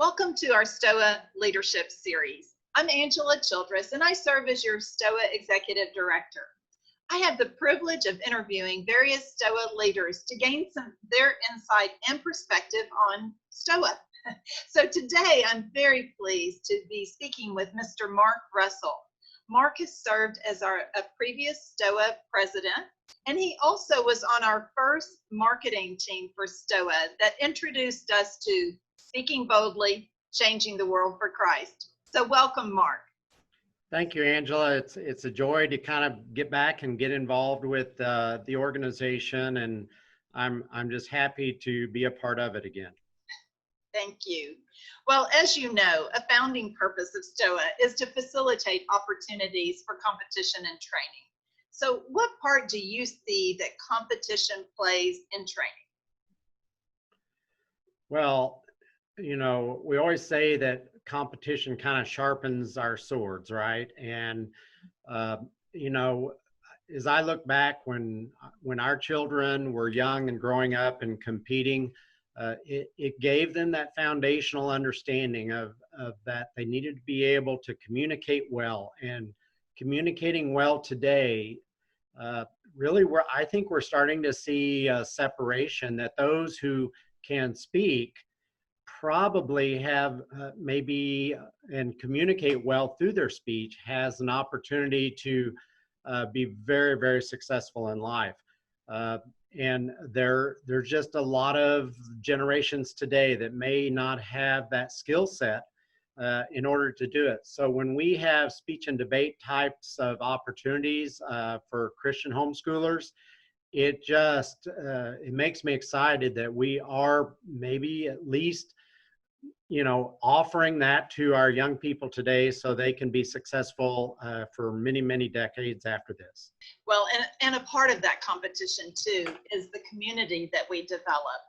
Welcome to our Stoa Leadership Series. I'm Angela Childress, and I serve as your Stoa Executive Director. I have the privilege of interviewing various Stoa leaders to gain their insight and perspective on Stoa. So today, I'm very pleased to be speaking with Mr. Mark Russell. Mark has served as a previous Stoa President, and he also was on our first marketing team for Stoa that introduced us to Speaking Boldly, Changing the World for Christ. So welcome, Mark. Thank you, Angela. It's a joy to kind of get back and get involved with the organization, and I'm just happy to be a part of it again. Thank you. Well, as you know, a founding purpose of Stoa is to facilitate opportunities for competition and training. So what part do you see that competition plays in training? Well, you know, we always say that competition kind of sharpens our swords, right? And, you know, as I look back when our children were young and growing up and competing, it gave them that foundational understanding of that they needed to be able to communicate well. And communicating well today, really, I think we're starting to see a separation, that those who can speak probably have maybe and communicate well through their speech has an opportunity to be very, very successful in life. And there's just a lot of generations today that may not have that skill set in order to do it. So when we have speech and debate types of opportunities for Christian homeschoolers, it just it makes me excited that we are maybe at least, you know, offering that to our young people today so they can be successful for many, many decades after this. Well, and a part of that competition too is the community that we develop.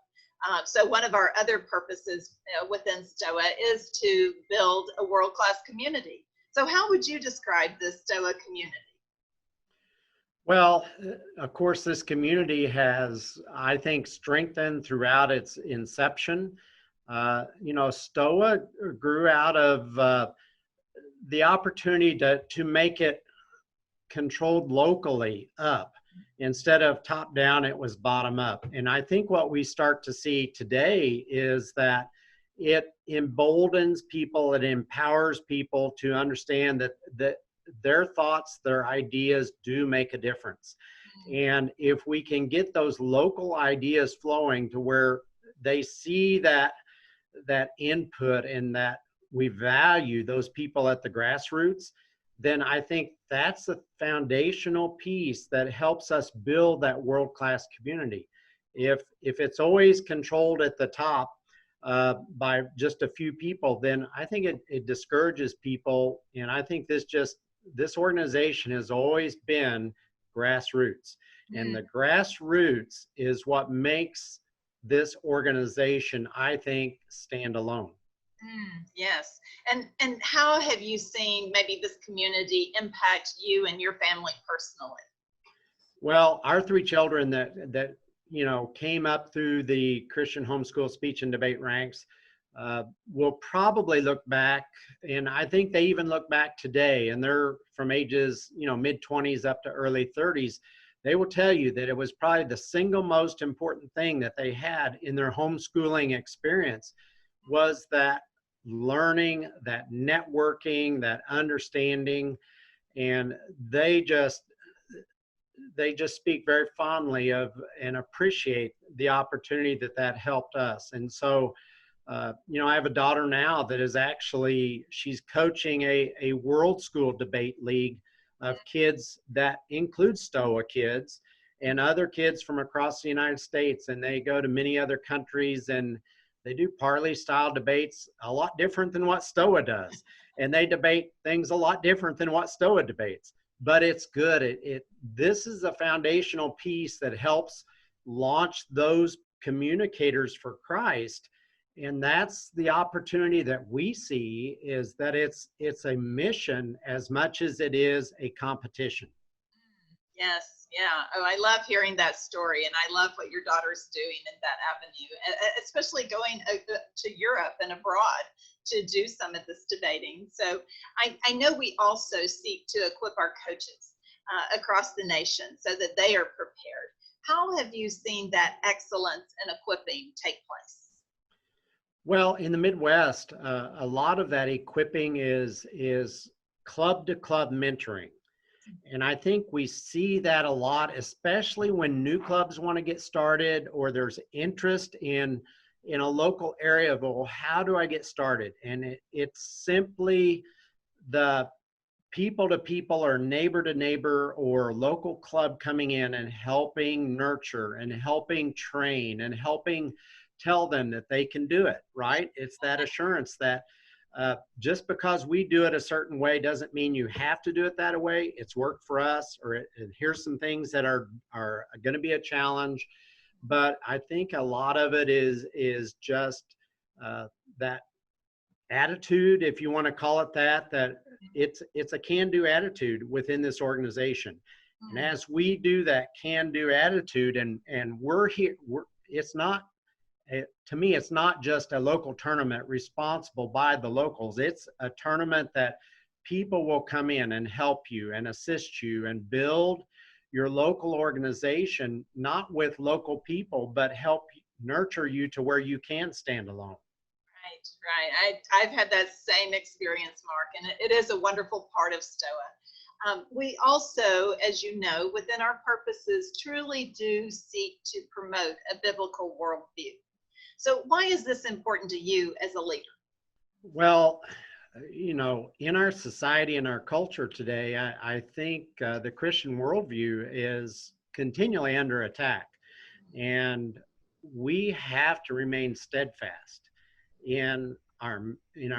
So one of our other purposes within Stoa is to build a world-class community. So how would you describe the Stoa community? Well, of course, this community has, I think, strengthened throughout its inception. You know, Stoa grew out of the opportunity to make it controlled locally up. Instead of top down, it was bottom up. And I think what we start to see today is that it emboldens people, it empowers people to understand that their thoughts, their ideas do make a difference. And if we can get those local ideas flowing to where they see that input and that we value those people at the grassroots, then I think that's a foundational piece that helps us build that world-class community. If it's always controlled at the top by just a few people, then I think it discourages people. And I think this organization has always been grassroots. And the grassroots is what makes this organization, I think, stand alone. Yes. And how have you seen maybe this community impact you and your family personally? Well, our three children that you know came up through the Christian homeschool speech and debate ranks will probably look back, and I think they even look back today, and they're from ages, you know, mid-20s up to early 30s. They will tell you that it was probably the single most important thing that they had in their homeschooling experience was that learning, that networking, that understanding. And they just speak very fondly of and appreciate the opportunity that helped us. And so, you know, I have a daughter now that is actually, she's coaching a world school debate league of kids that includes Stoa kids and other kids from across the United States. And they go to many other countries and they do parley style debates a lot different than what Stoa does. And they debate things a lot different than what Stoa debates, but it's good. This is a foundational piece that helps launch those communicators for Christ. And that's the opportunity that we see, is that it's a mission as much as it is a competition. Yes, Yeah. Oh, I love hearing that story, and I love what your daughter's doing in that avenue, especially going to Europe and abroad to do some of this debating. So I know we also seek to equip our coaches across the nation so that they are prepared. How have you seen that excellence and equipping take place? Well, in the Midwest, a lot of that equipping is club to club mentoring. And I think we see that a lot, especially when new clubs want to get started or there's interest in a local area of, well, how do I get started? And it's simply the people to people or neighbor to neighbor or local club coming in and helping nurture and helping train and helping tell them that they can do it, right? It's that assurance that just because we do it a certain way doesn't mean you have to do it that way. It's worked for us, or here's some things that are going to be a challenge. But I think a lot of it is just that attitude, if you want to call it that, that it's a can-do attitude within this organization. And as we do that can-do attitude, and we're here, it's not, to me, it's not just a local tournament responsible by the locals. It's a tournament that people will come in and help you and assist you and build your local organization, not with local people, but help nurture you to where you can stand alone. Right. I've had that same experience, Mark, and it is a wonderful part of Stoa. We also, as you know, within our purposes, truly do seek to promote a biblical worldview. So why is this important to you as a leader? Well, you know, in our society and our culture today, I think the Christian worldview is continually under attack. And we have to remain steadfast in our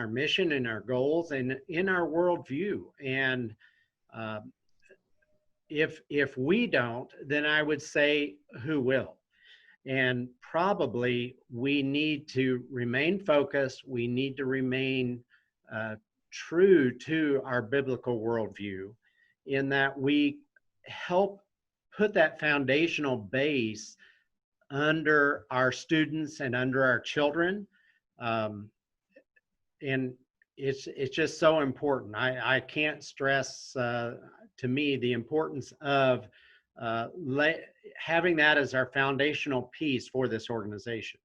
mission, in our goals, and in our worldview. And if we don't, then I would say, who will? And probably we need to remain focused. We need to remain true to our biblical worldview, in that we help put that foundational base under our students and under our children. And it's just so important. I can't stress to me the importance of having that as our foundational piece for this organization.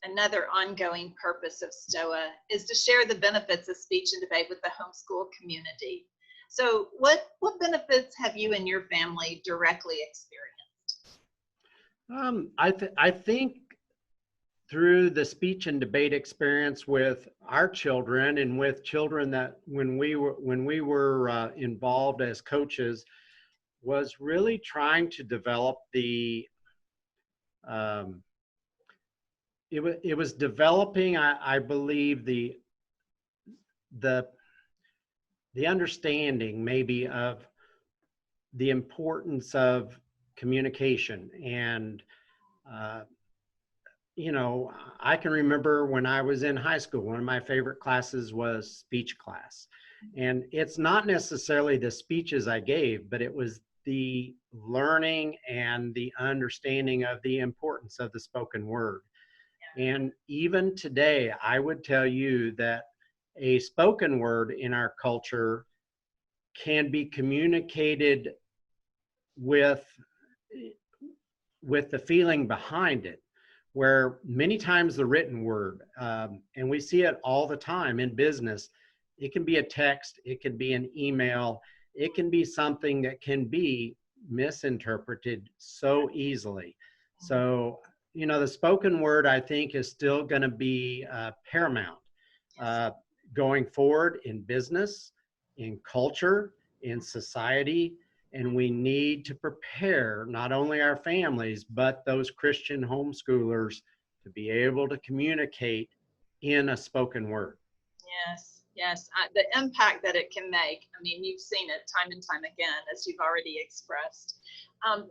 Another ongoing purpose of Stoa is to share the benefits of speech and debate with the homeschool community. So what benefits have you and your family directly experienced? I think through the speech and debate experience with our children and with children that when we were involved as coaches, was really trying to develop the it was developing, I believe, the understanding maybe of the importance of communication. And you know, I can remember when I was in high school, one of my favorite classes was speech class. And it's not necessarily the speeches I gave, but it was the learning and the understanding of the importance of the spoken word. And even today, I would tell you that a spoken word in our culture can be communicated with the feeling behind it, where many times the written word, and we see it all the time in business, it can be a text, it can be an email, it can be something that can be misinterpreted so easily. So, you know, the spoken word, I think, is still going to be paramount going forward in business, in culture, in society. And we need to prepare not only our families, but those Christian homeschoolers to be able to communicate in a spoken word. Yes, yes. The impact that it can make, I mean, you've seen it time and time again, as you've already expressed.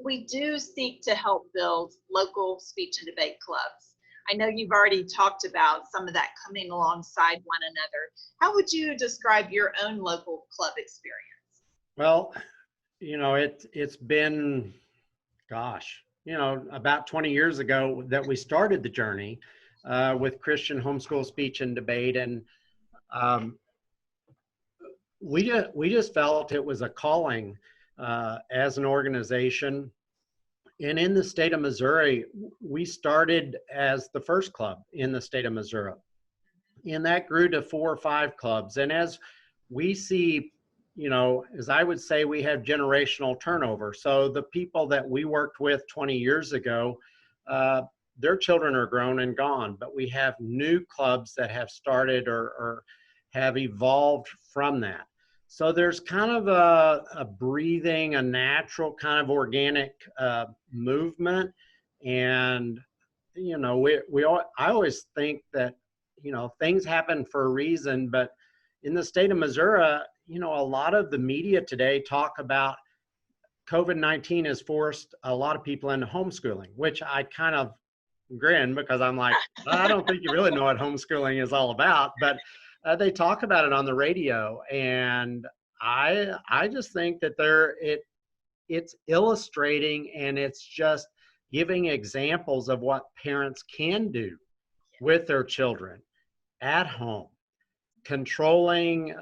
We do seek to help build local speech and debate clubs. I know you've already talked about some of that coming alongside one another. How would you describe your own local club experience? Well, It's been, gosh, about 20 years ago that we started the journey with Christian homeschool speech and debate. And um, we just felt it was a calling as an organization. And in the state of Missouri, we started as the first club in the state of Missouri. And that grew to 4 or 5 clubs. And as we see, as I would say, we have generational turnover. So the people that we worked with 20 years ago, their children are grown and gone, but we have new clubs that have started or have evolved from that. So there's kind of a breathing, a natural kind of organic movement. And, I always think that, things happen for a reason, but in the state of Missouri, a lot of the media today talk about COVID-19 has forced a lot of people into homeschooling, which I kind of grin because I'm like, I don't think you really know what homeschooling is all about, but they talk about it on the radio. And I just think that it's illustrating, and it's just giving examples of what parents can do with their children at home, controlling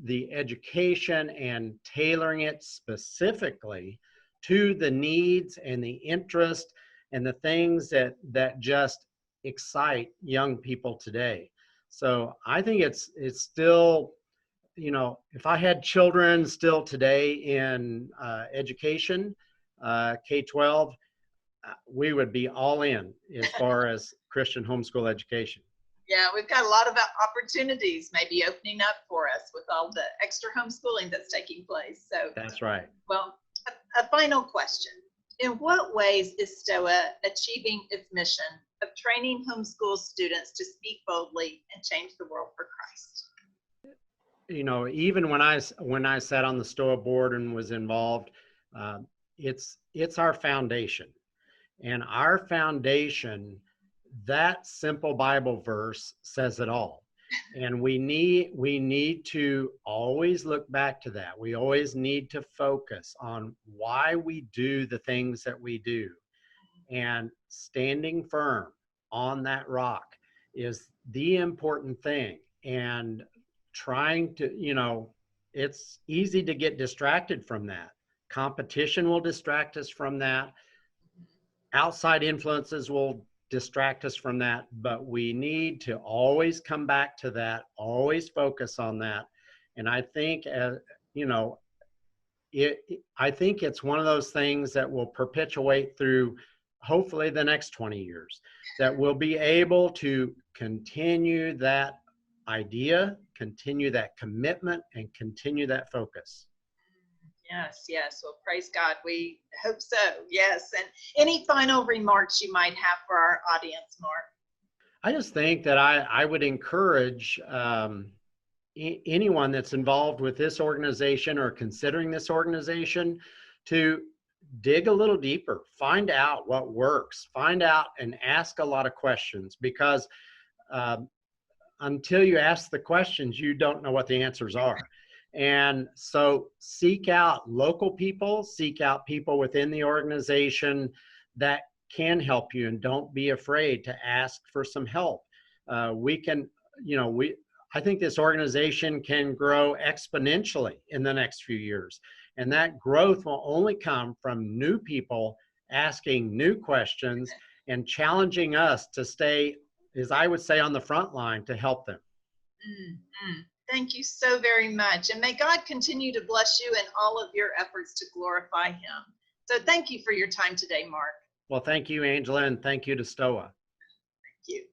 the education and tailoring it specifically to the needs and the interest and the things that just excite young people today. So I think it's still, if I had children still today in education, K-12, we would be all in as far as Christian homeschool education. Yeah, we've got a lot of opportunities maybe opening up for us with all the extra homeschooling that's taking place. So that's right. Well, a final question. In what ways is Stoa achieving its mission of training homeschool students to speak boldly and change the world for Christ? Even when I sat on the Stoa board and was involved, it's our foundation. And our foundation, that simple Bible verse says it all. And we need to always look back to that. We always need to focus on why we do the things that we do. And standing firm on that rock is the important thing. And trying to, it's easy to get distracted from that. Competition will distract us from that. Outside influences will distract us from that, but we need to always come back to that, always focus on that. And I think, I think it's one of those things that will perpetuate through hopefully the next 20 years, that we'll be able to continue that idea, continue that commitment, and continue that focus. Yes. Well, praise God. We hope so. Yes. And any final remarks you might have for our audience, Mark? I just think that I would encourage anyone that's involved with this organization or considering this organization to dig a little deeper, find out what works, find out and ask a lot of questions, because until you ask the questions, you don't know what the answers are. And so seek out local people, seek out people within the organization that can help you, and don't be afraid to ask for some help. We can, I think this organization can grow exponentially in the next few years. And that growth will only come from new people asking new questions and challenging us to stay, as I would say, on the front line to help them. Mm-hmm. Thank you so very much. And may God continue to bless you in all of your efforts to glorify him. So thank you for your time today, Mark. Well, thank you, Angela, and thank you to Stoa. Thank you.